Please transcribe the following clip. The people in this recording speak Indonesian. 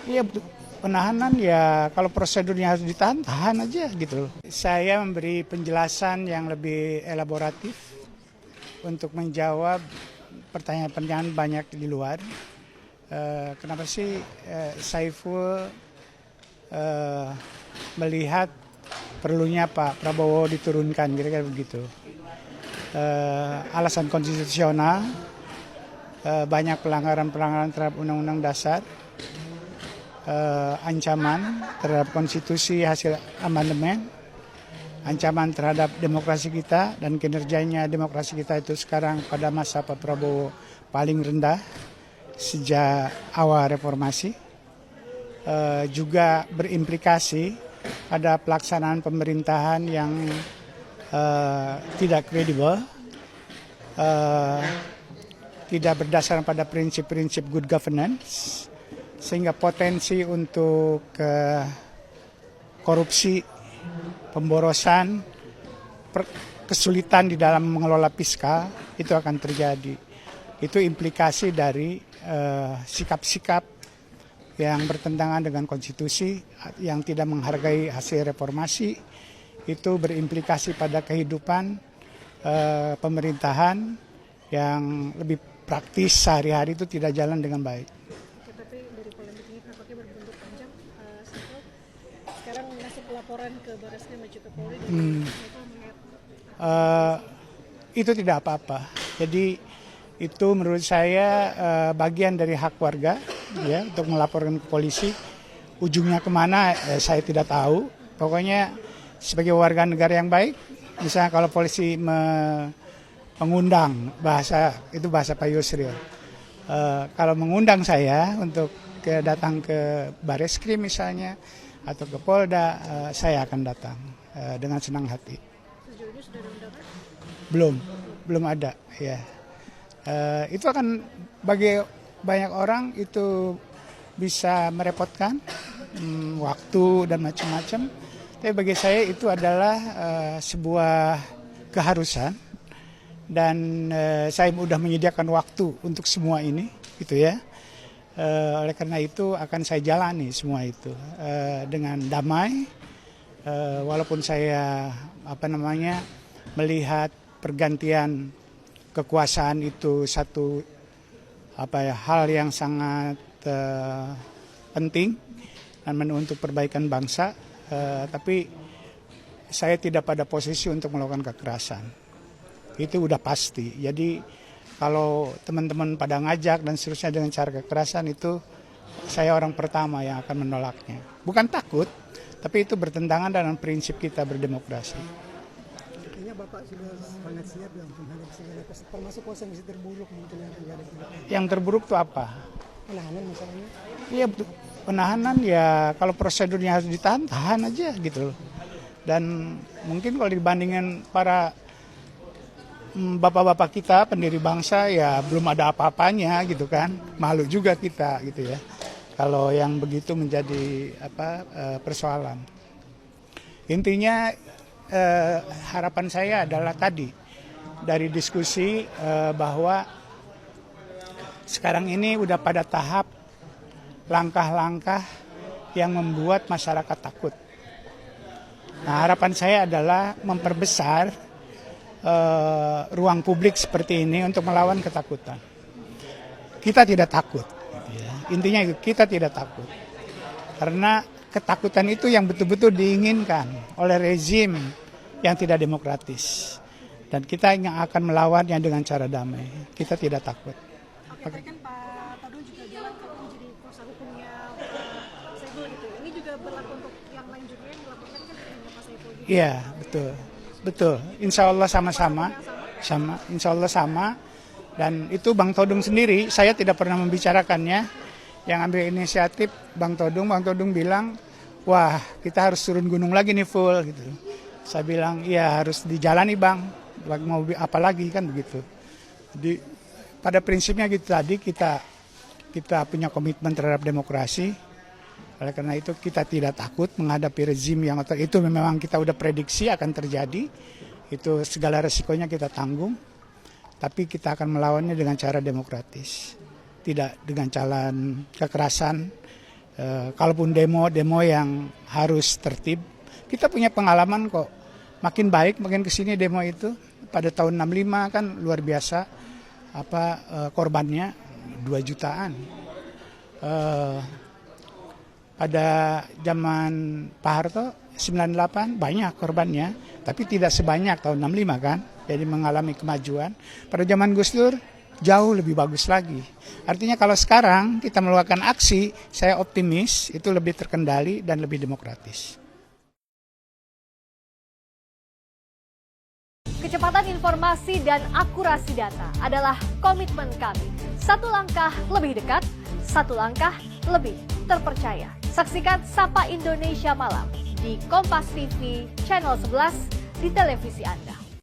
Iya, penahanan ya kalau prosedurnya harus ditahan, tahan aja gitu loh. Saya memberi penjelasan yang lebih elaboratif untuk menjawab pertanyaan-pertanyaan banyak di luar. Kenapa sih Saiful melihat perlunya Pak Prabowo diturunkan, kira-kira begitu. Alasan konstitusional, banyak pelanggaran-pelanggaran terhadap Undang-Undang Dasar, ancaman terhadap konstitusi hasil amandemen, ancaman terhadap demokrasi kita dan kinerjanya demokrasi kita itu sekarang pada masa Pak Prabowo paling rendah sejak awal reformasi, juga berimplikasi pada pelaksanaan pemerintahan yang tidak kredibel, tidak berdasarkan pada prinsip-prinsip good governance, sehingga potensi untuk korupsi, pemborosan, kesulitan di dalam mengelola fiskal itu akan terjadi. Itu implikasi dari sikap-sikap yang bertentangan dengan konstitusi, yang tidak menghargai hasil reformasi, itu berimplikasi pada kehidupan pemerintahan yang lebih praktis sehari-hari itu tidak jalan dengan baik. Oke, tapi dari polemik ini tampaknya berbentuk panjang. Sekarang nasib laporan ke Barreskrim dan juga Polri Itu tidak apa-apa. Jadi itu menurut saya bagian dari hak warga ya untuk melaporkan ke polisi. Ujungnya kemana saya tidak tahu. Pokoknya sebagai warga negara yang baik, misalnya kalau polisi mengundang, itu bahasa Pak Yusril. Kalau mengundang saya untuk datang ke Barreskrim misalnya atau ke Polda, saya akan datang dengan senang hati. sejauh ini sudah ada undangan? Belum ada ya. Itu akan bagi banyak orang itu bisa merepotkan, waktu dan macam-macam. Tapi bagi saya itu adalah sebuah keharusan dan saya sudah menyediakan waktu untuk semua ini, gitu ya. Oleh karena itu akan saya jalani semua itu dengan damai, walaupun saya melihat pergantian kekuasaan itu satu hal yang sangat penting dan untuk perbaikan bangsa. Tapi saya tidak pada posisi untuk melakukan kekerasan. Itu udah pasti. Jadi kalau teman-teman pada ngajak dan seterusnya dengan cara kekerasan, itu saya orang pertama yang akan menolaknya. Bukan takut, tapi itu bertentangan dengan prinsip kita berdemokrasi. Artinya Bapak sudah sangat siap ya untuk menghadapi segala termasuk posisi terburuk mungkin yang terjadi. Yang terburuk itu apa? Penahanan misalnya. Iya, penahanan ya kalau prosedurnya harus ditahan, tahan aja gitu loh. Dan mungkin kalau dibandingkan para bapak-bapak kita pendiri bangsa ya belum ada apa-apanya gitu kan. Malu juga kita gitu ya. Kalau yang begitu menjadi persoalan. Intinya harapan saya adalah tadi dari diskusi bahwa sekarang ini udah pada tahap langkah-langkah yang membuat masyarakat takut. Nah, harapan saya adalah memperbesar ruang publik seperti ini untuk melawan ketakutan. Kita tidak takut. Intinya itu, kita tidak takut. Karena ketakutan itu yang betul-betul diinginkan oleh rezim yang tidak demokratis. Dan kita yang akan melawannya dengan cara damai. Kita tidak takut. Oke, tadi kan Pak Todung juga bilang kalau menjadi kuasa hukumnya Saiful gitu. Ini juga berlaku untuk yang lain juga yang dilaporkan kan dengan Pak Saiful juga. Iya, betul. Insya Allah sama-sama. Insya Allah sama. Dan itu Bang Todung sendiri, saya tidak pernah membicarakannya. Yang ambil inisiatif Bang Todung bilang, wah kita harus turun gunung lagi nih full gitu. Saya bilang, iya harus dijalani Bang, mau apa lagi kan begitu. Jadi pada prinsipnya gitu tadi kita punya komitmen terhadap demokrasi. Oleh karena itu kita tidak takut menghadapi rezim yang itu memang kita udah prediksi akan terjadi. Itu segala resikonya kita tanggung. Tapi kita akan melawannya dengan cara demokratis. Tidak dengan jalan kekerasan Kalaupun demo yang harus tertib, kita punya pengalaman kok. Makin baik, makin kesini demo itu. Pada tahun 65 kan luar biasa korbannya 2 jutaan. Pada zaman Pak Harto 98 banyak korbannya, tapi tidak sebanyak tahun 65 kan. Jadi mengalami kemajuan. Pada zaman Gus Dur jauh lebih bagus lagi. Artinya kalau sekarang kita melakukan aksi, saya optimis itu lebih terkendali dan lebih demokratis. Kecepatan informasi dan akurasi data adalah komitmen kami. Satu langkah lebih dekat, satu langkah lebih terpercaya. Saksikan Sapa Indonesia Malam di Kompas TV Channel 11 di televisi Anda.